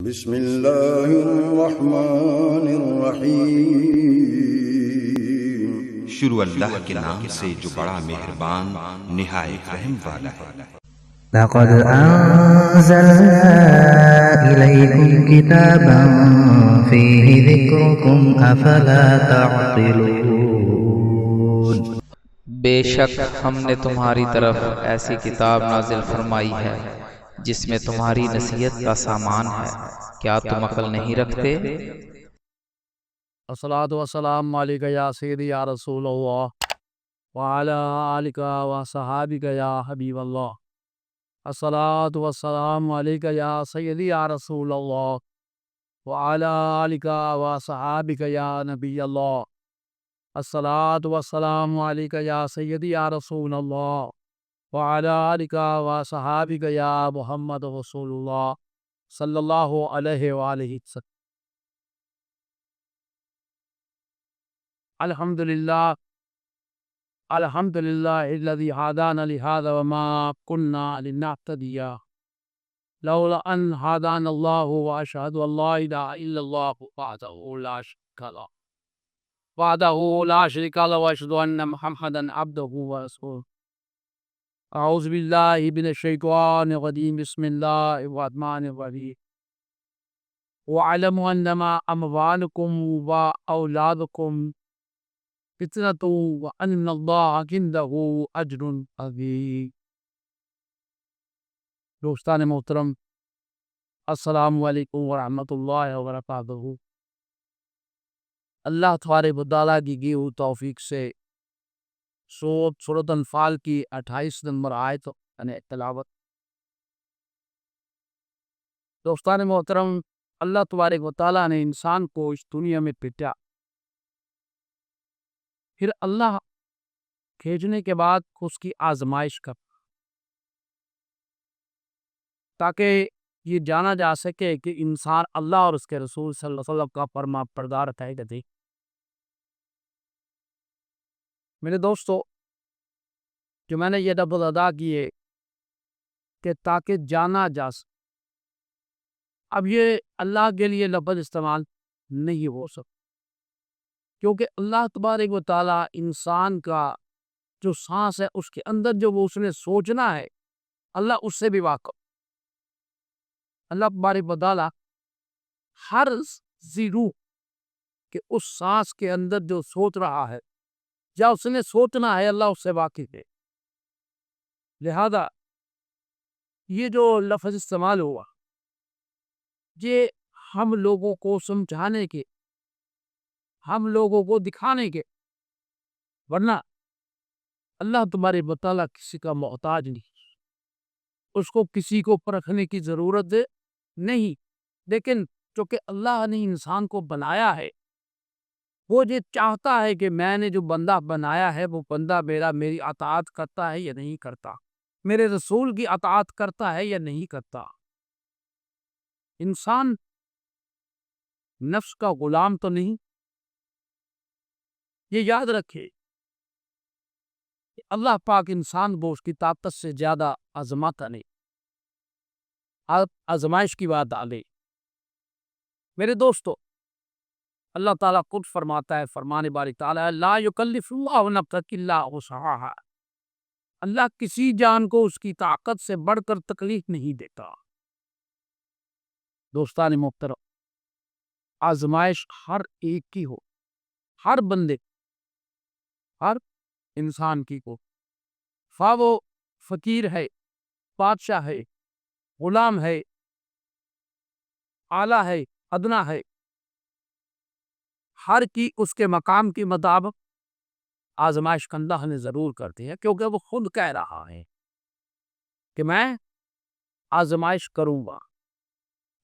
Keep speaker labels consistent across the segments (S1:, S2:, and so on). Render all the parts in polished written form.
S1: بسم اللہ الرحمن الرحیم۔
S2: شروع اللہ کے نام سے جو بڑا مہربان نہایت رحم والا ہے۔
S3: لقد أنزلنا إليكم كتابا فيه ذكركم أفلا تعقلون۔
S4: بے شک ہم نے تمہاری طرف ایسی کتاب نازل فرمائی ہے جس میں تمہاری نصیحت کا سامان ہے، کیا تم عقل نہیں رکھتے؟
S5: الصلاۃ والسلام علیک یا سیدی یا رسول اللہ وعلی آلک و صحابک یا حبیب اللہ۔ الصلاۃ والسلام علیک یا سیدی یا رسول اللہ وعلی آلک و صحابک یا نبی اللہ۔ الصلاۃ والسلام علیک یا سیدی یا رسول اللہ وعلی آلک و صحابک یا محمد رسول اللہ صلی اللہ علیہ وآلہ وسلم۔ الحمدللہ الذی ہدانا لہذا وما كنا لنهتدی لولا ان ہدانا اللہ واشہد ان لا الہ الا اللہ وحدہ لا شریک لہ واشہد ان محمدا عبدہ ورسولہ۔ اعوذ باللہ من الشیطان الرجیم، بسم اللہ الرحمن الرحیم۔ وَاعْلَمُوا أَنَّمَا أَمْوَالُكُمْ وَأَوْلَادُكُمْ فِتْنَةٌ وَأَنَّ اللَّهَ عِندَهُ أَجْرٌ عَظِيمٌ۔ دوستان محترم، السلام علیکم ورحمۃ اللہ وبرکاتہ۔ اللہ تبارک و تعالیٰ کی دی ہوئی توفیق سے سورۃ انفال کی 28 نمبر آیت یعنی تلاوت۔ دوستان محترم، اللہ تبارک و تعالیٰ نے انسان کو اس دنیا میں بھیجا، پھر اللہ بھیجنے کے بعد اس کی آزمائش کر، تاکہ یہ جانا جا سکے کہ انسان اللہ اور اس کے رسول صلی اللہ علیہ وسلم کا فرما بردار ہے کہ نہیں۔ میرے دوستو، جو میں نے یہ لفظ ادا کیے کہ تاکہ جانا جا سکے، اب یہ اللہ کے لیے لفظ استعمال نہیں ہو سکتا، کیونکہ اللہ تبارک و تعالیٰ انسان کا جو سانس ہے اس کے اندر جو وہ اس نے سوچنا ہے، اللہ اس سے بھی واقف۔ اللہ تبارک و تعالیٰ ہر ذی روح کہ اس سانس کے اندر جو سوچ رہا ہے یا اس نے سوچنا ہے، اللہ اس سے واقف ہے۔ لہذا یہ جو لفظ استعمال ہوا، یہ ہم لوگوں کو سمجھانے کے، ہم لوگوں کو دکھانے کے، ورنہ اللہ تبارک و تعالیٰ کسی کا محتاج نہیں، اس کو کسی کو پرکھنے کی ضرورت نہیں۔ لیکن چونکہ اللہ نے انسان کو بنایا ہے، وہ یہ چاہتا ہے کہ میں نے جو بندہ بنایا ہے وہ بندہ میری اطاعت کرتا ہے یا نہیں کرتا، میرے رسول کی اطاعت کرتا ہے یا نہیں کرتا۔ انسان نفس کا غلام تو نہیں، یہ یاد رکھے کہ اللہ پاک انسان کو اس کی طاقت سے زیادہ آزماتا نہیں، آزمائش کی بات آلے۔ میرے دوستو، اللہ تعالیٰ خود فرماتا ہے، فرمان باری تعالیٰ، لا یکلف اللہ نفسا الا وسعہا۔ اللہ کسی جان کو اس کی طاقت سے بڑھ کر تکلیف نہیں دیتا۔ دوستان محترم، آزمائش ہر ایک کی ہو، ہر بندے، ہر انسان کی ہو، خواہ وہ فقیر ہے، بادشاہ ہے، غلام ہے، اعلیٰ ہے، ادنا ہے، ہر کی اس کے مقام کے مطابق آزمائش کا اللہ نے ضرور کرتی ہے، کیونکہ وہ خود کہہ رہا ہے کہ میں آزمائش کروں گا۔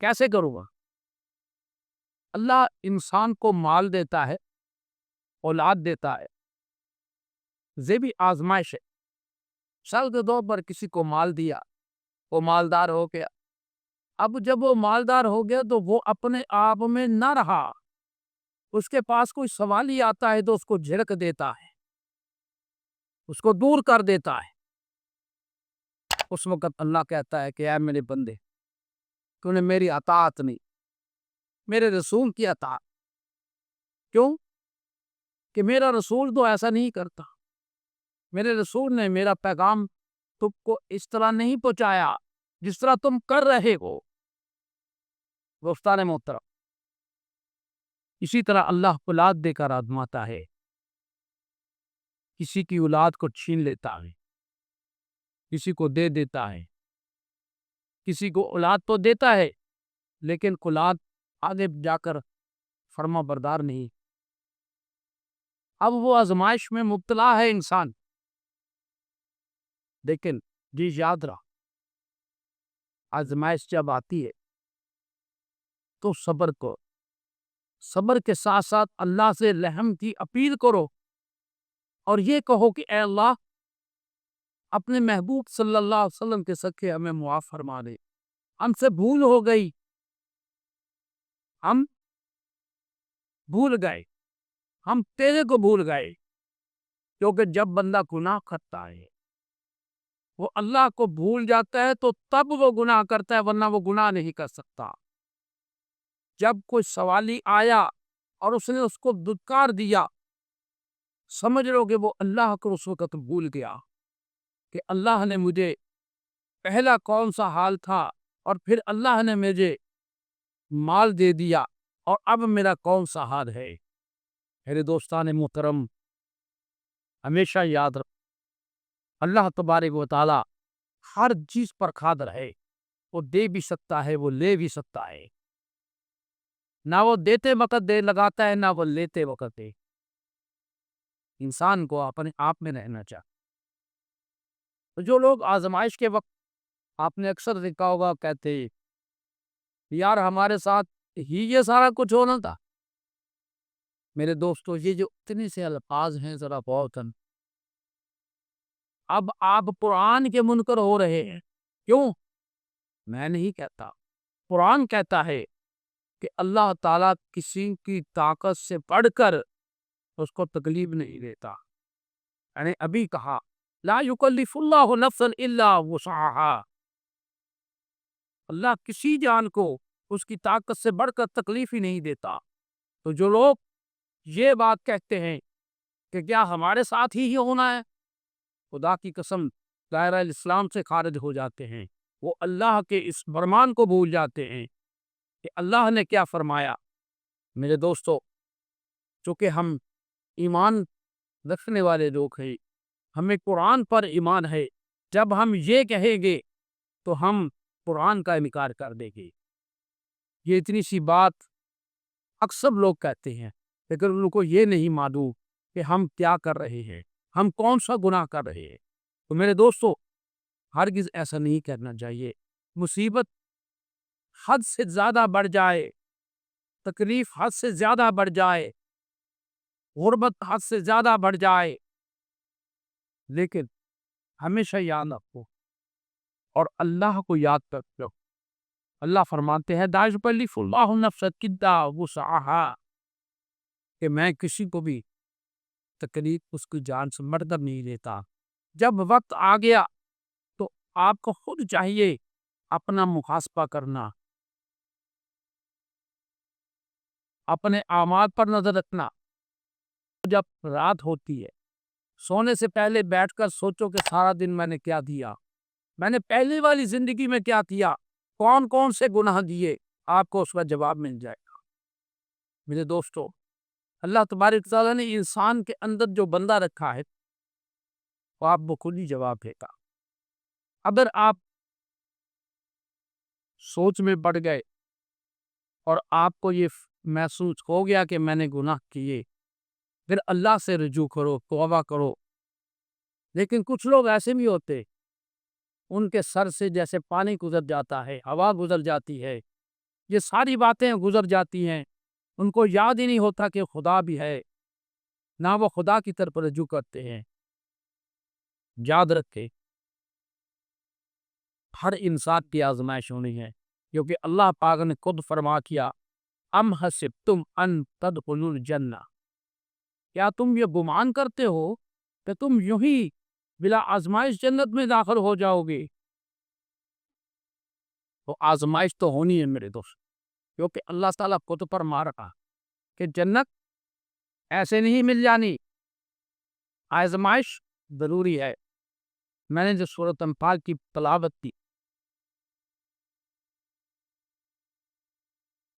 S5: کیسے کروں گا؟ اللہ انسان کو مال دیتا ہے، اولاد دیتا ہے، یہ بھی آزمائش ہے۔ مثال کے طور پر کسی کو مال دیا، وہ مالدار ہو گیا، اب جب وہ مالدار ہو گیا تو وہ اپنے آپ میں نہ رہا، اس کے پاس کوئی سوال ہی آتا ہے تو اس کو جھڑک دیتا ہے، اس کو دور کر دیتا ہے۔ اس وقت اللہ کہتا ہے کہ اے میرے بندے، تو نے میری اطاعت نہیں، میرے رسول کی اطاعت. کیوں کہ میرا رسول تو ایسا نہیں کرتا. میرے رسول نے میرا پیغام تم کو اس طرح نہیں پہنچایا جس طرح تم کر رہے ہو. دوستان محترم، اسی طرح اللہ اولاد دے کر آزماتا ہے. کسی کی اولاد کو چھین لیتا ہے، کسی کو دے دیتا ہے. کسی کو اولاد تو دیتا ہے لیکن اولاد آگے جا کر فرما بردار نہیں. اب وہ آزمائش میں مبتلا ہے انسان. لیکن جی یاد رہا، آزمائش جب آتی ہے تو صبر کے ساتھ ساتھ اللہ سے رحم کی اپیل کرو اور یہ کہو کہ اے اللہ، اپنے محبوب صلی اللہ علیہ وسلم کے صدقے ہمیں معاف فرما دے. ہم سے بھول ہو گئی، ہم بھول گئے، ہم تیرے کو بھول گئے. کیونکہ جب بندہ گناہ کرتا ہے وہ اللہ کو بھول جاتا ہے تو تب وہ گناہ کرتا ہے، ورنہ وہ گناہ نہیں کر سکتا. جب کوئی سوالی آیا اور اس نے اس کو دھتکار دیا، سمجھ لو کہ وہ اللہ کو اس وقت بھول گیا کہ اللہ نے مجھے پہلا کون سا حال تھا اور پھر اللہ نے مجھے مال دے دیا اور اب میرا کون سا حال ہے. میرے دوستان محترم، ہمیشہ یاد رکھو اللہ تبارک و تعالی ہر چیز پر قادر ہے. وہ دے بھی سکتا ہے، وہ لے بھی سکتا ہے. نہ وہ دیتے وقت دے لگاتا ہے، نہ وہ لیتے وقت دے. انسان کو اپنے آپ میں رہنا چاہیے. تو جو لوگ آزمائش کے وقت آپ نے اکثر دیکھا ہوگا کہتے یار ہمارے ساتھ ہی یہ سارا کچھ ہونا تھا. میرے دوستو، یہ جو اتنے سے الفاظ ہیں ذرا بہت ہیں. اب آپ قرآن کے منکر ہو رہے ہیں. کیوں؟ میں نہیں کہتا، قرآن کہتا ہے کہ اللہ تعالیٰ کسی کی طاقت سے بڑھ کر اس کو تکلیف نہیں دیتا. یعنی ابھی کہا لا یکلف اللہ نفسا الا وسعها. اللہ کسی جان کو اس کی طاقت سے بڑھ کر تکلیف ہی نہیں دیتا. تو جو لوگ یہ بات کہتے ہیں کہ کیا ہمارے ساتھ ہی ہونا ہے، خدا کی قسم دائرہ اسلام سے خارج ہو جاتے ہیں. وہ اللہ کے اس فرمان کو بھول جاتے ہیں کہ اللہ نے کیا فرمایا. میرے دوستو، چونکہ ہم ایمان رکھنے والے لوگ ہیں، ہمیں قرآن پر ایمان ہے. جب ہم یہ کہیں گے تو ہم قرآن کا انکار کر دیں گے. یہ اتنی سی بات اکثر لوگ کہتے ہیں لیکن ان کو یہ نہیں معلوم کہ ہم کیا کر رہے ہیں، ہم کون سا گناہ کر رہے ہیں. تو میرے دوستو، ہرگز ایسا نہیں کرنا چاہیے. مصیبت حد سے زیادہ بڑھ جائے، تکلیف حد سے زیادہ بڑھ جائے، غربت حد سے زیادہ بڑھ جائے، لیکن ہمیشہ یاد رکھو اور اللہ کو یاد کرتے ہو. اللہ فرماتے ہیں لا یکلف اللہ نفسا الا وسعها، کہ میں کسی کو بھی تکلیف اس کی جان سے بڑھ کر نہیں دیتا. جب وقت آ گیا تو آپ کو خود چاہیے اپنا محاسبہ کرنا، اپنے اعمال پر نظر رکھنا. جب رات ہوتی ہے سونے سے پہلے بیٹھ کر سوچو کہ سارا دن میں نے کیا دیا، میں نے پہلے والی زندگی میں کیا کیا، کون کون سے گناہ دیے. آپ کو اس کا جواب مل جائے گا. میرے دوستو، اللہ تبارک تعالیٰ نے انسان کے اندر جو بندہ رکھا ہے وہ آپ کو خود ہی جواب دے گا. اگر آپ سوچ میں پڑ گئے اور آپ کو یہ محسوس ہو گیا کہ میں نے گناہ کیے، پھر اللہ سے رجوع کرو، توبہ کرو. لیکن کچھ لوگ ایسے بھی ہوتے، ان کے سر سے جیسے پانی گزر جاتا ہے، ہوا گزر جاتی ہے، یہ ساری باتیں گزر جاتی ہیں، ان کو یاد ہی نہیں ہوتا کہ خدا بھی ہے، نہ وہ خدا کی طرف رجوع کرتے ہیں. یاد رکھے ہر انسان کی آزمائش ہونی ہے، کیونکہ اللہ پاک نے خود فرما کیا ام حسبتم ان تدخلوا الجنہ، کیا تم یہ گمان کرتے ہو کہ تم یوں ہی بلا آزمائش جنت میں داخل ہو جاؤ گے؟ تو آزمائش تو ہونی ہے میرے دوست، کیونکہ اللہ تعالیٰ خود پر مار رہا کہ جنت ایسے نہیں مل جانی، آزمائش ضروری ہے۔ میں نے جو سورۃ انفال کی تلاوت کی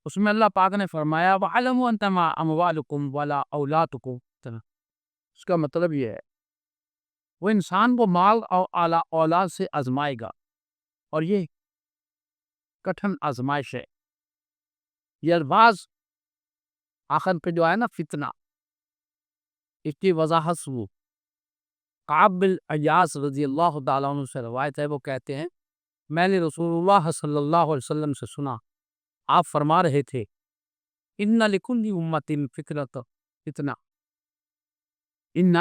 S5: اس میں اللہ پاک نے فرمایا وَعَلَمُوا أَنَّمَا أَمْوَالُكُمْ وَلَا أَوْلَادُكُمْ، اس کا مطلب یہ ہے وہ انسان کو مال اور اولاد سے آزمائے گا، اور یہ کٹھن آزمائش ہے۔ یہ الفاظ آخر پہ جو ہے نا فتنہ، اس کی وضاحت وہ کعب بن عیاض رضی اللہ تعالیٰ عنہ سے روایت ہے، وہ کہتے ہیں میں نے رسول اللہ صلی اللہ علیہ وسلم سے سنا، آپ فرما رہے تھے اِنَّ لِكُلِّ أُمَّةٍ فتنہ، اِنَّ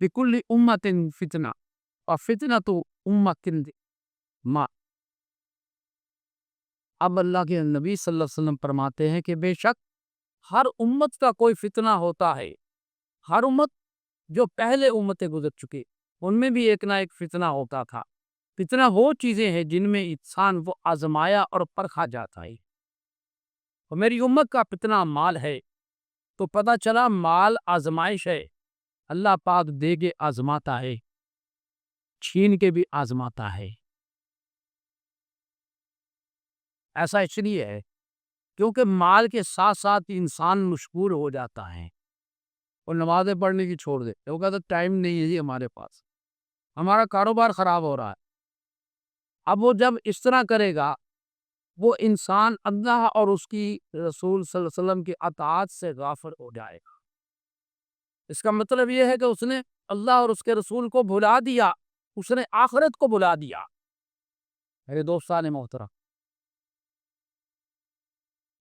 S5: لِكُلِّ أُمَّةٍ فتنہ وَفِتْنَةُ أُمَّةٍ ما۔ اب اللہ کے نبی صلی اللہ علیہ وسلم فرماتے ہیں کہ بے شک ہر امت کا کوئی فتنہ ہوتا ہے، ہر امت جو پہلے امتیں گزر چکی ان میں بھی ایک نہ ایک فتنہ ہوتا تھا۔ فتنہ وہ چیزیں ہیں جن میں انسان وہ آزمایا اور پرکھا جاتا ہے، اور میری امت کا فتنہ مال ہے، تو پتہ چلا مال آزمائش ہے، اللہ پاک دے کے آزماتا ہے، چھین کے بھی آزماتا ہے۔ ایسا اس لیے ہے کیونکہ مال کے ساتھ ساتھ انسان مشغول ہو جاتا ہے اور نمازیں پڑھنے کی چھوڑ دے، وہ کہتا ٹائم نہیں ہے جی ہمارے پاس، ہمارا کاروبار خراب ہو رہا ہے۔ اب وہ جب اس طرح کرے گا وہ انسان اللہ اور اس کی رسول صلی اللہ علیہ وسلم کی اطاعت سے غافل ہو جائے گا۔ اس کا مطلب یہ ہے کہ اس نے اللہ اور اس کے رسول کو بھلا دیا، اس نے آخرت کو بھلا دیا۔ میرے دوستان محترم،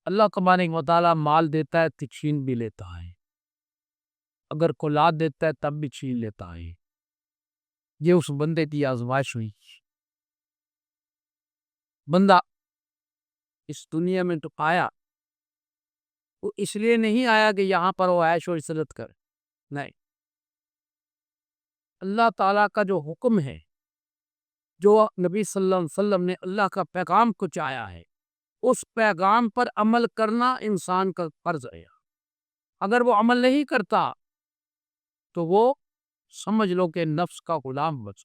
S5: اللہ تبارک و تعالیٰ مال دیتا ہے تو چھین بھی لیتا ہے، اگر اولاد دیتا ہے تب بھی چھین لیتا ہے۔ یہ اس بندے کی آزمائش ہوئی۔ بندہ اس دنیا میں تو آیا، وہ اس لیے نہیں آیا کہ یہاں پر وہ عیش و عشرت کر، نہیں، اللہ تعالیٰ کا جو حکم ہے، جو نبی صلی اللہ علیہ وسلم نے اللہ کا پیغام کچھ آیا ہے، اس پیغام پر عمل کرنا انسان کا فرض ہے۔ اگر وہ عمل نہیں کرتا تو وہ سمجھ لو کہ نفس کا غلام بس،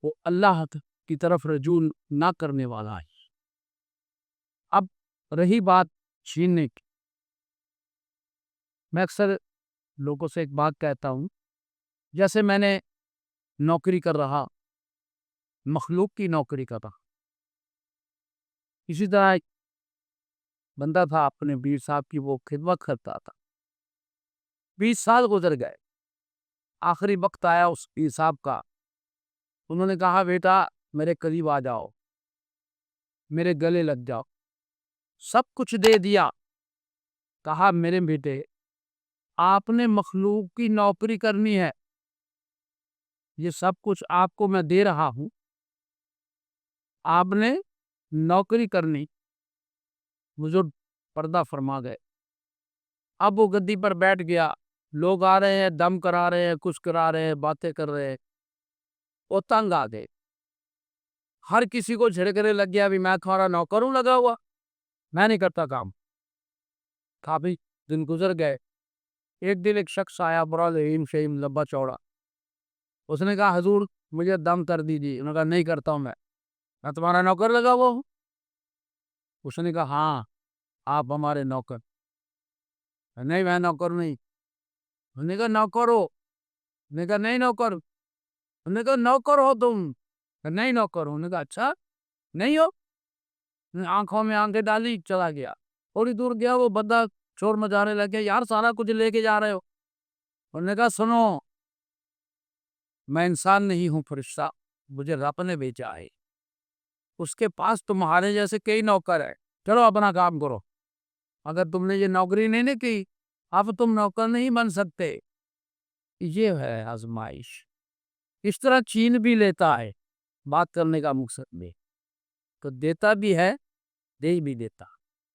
S5: وہ اللہ کی طرف رجوع نہ کرنے والا ہے۔ اب رہی بات چھیننے کی، میں اکثر لوگوں سے ایک بات کہتا ہوں، جیسے میں نے نوکری کر رہا، مخلوق کی نوکری کر رہا، اسی طرح ایک بندہ تھا اپنے پیر صاحب کی وہ خدمت کرتا تھا، 20 سال گزر گئے، آخری وقت آیا اس پیر صاحب کا، انہوں نے کہا بیٹا میرے قریب آ جاؤ، میرے گلے لگ جاؤ، سب کچھ دے دیا، کہا میرے بیٹے آپ نے مخلوق کی نوکری کرنی ہے، یہ سب کچھ آپ کو میں دے رہا ہوں، آپ نے نوکری کرنی۔ بزرگ پردہ فرما گئے۔ اب وہ گدی پر بیٹھ گیا، لوگ آ رہے ہیں، دم کرا رہے ہیں، کچھ کرا رہے ہیں، باتیں کر رہے ہیں، وہ تنگ آ گئے، ہر کسی کو جھڑکنے لگ گیا، بھی میں تمہارا نوکر ہوں لگا ہوا، میں نہیں کرتا کام۔ کافی دن گزر گئے، ایک دن ایک شخص آیا، بڑا لئیم شہیم لمبا چوڑا، اس نے کہا حضور مجھے دم کر دیجیے، انہوں نے کہا نہیں کرتا ہوں، میں تمہارا نوکر لگا ہوا ہوں۔ اس نے کہا ہاں آپ ہمارے نوکر، نہیں میں نوکر نہیں۔ انہوں نے کہا نوکر ہو، انہوں نے کہا نہیں نوکر، انہوں نے کہا نوکر ہو تم، نہیں نوکر ہو، انہوں نے کہا اچھا نہیں ہو، آنکھوں میں آنکھیں ڈالی چلا گیا، تھوڑی دور گیا وہ بندہ شور مچانے لگ گیا، یار سارا کچھ لے کے جا رہے ہو۔ انہوں نے کہا سنو میں انسان نہیں ہوں فرشتہ، مجھے رب نے بھیجا ہے، اس کے پاس تمہارے جیسے کئی نوکر ہیں، چلو اپنا کام کرو، اگر تم نے یہ نوکری نہیں کی اب تم نوکر نہیں بن سکتے۔ یہ ہے آزمائش، اس طرح چھین بھی لیتا ہے، بات کرنے کا مقصد میں تو دیتا بھی ہے، دے بھی دیتا۔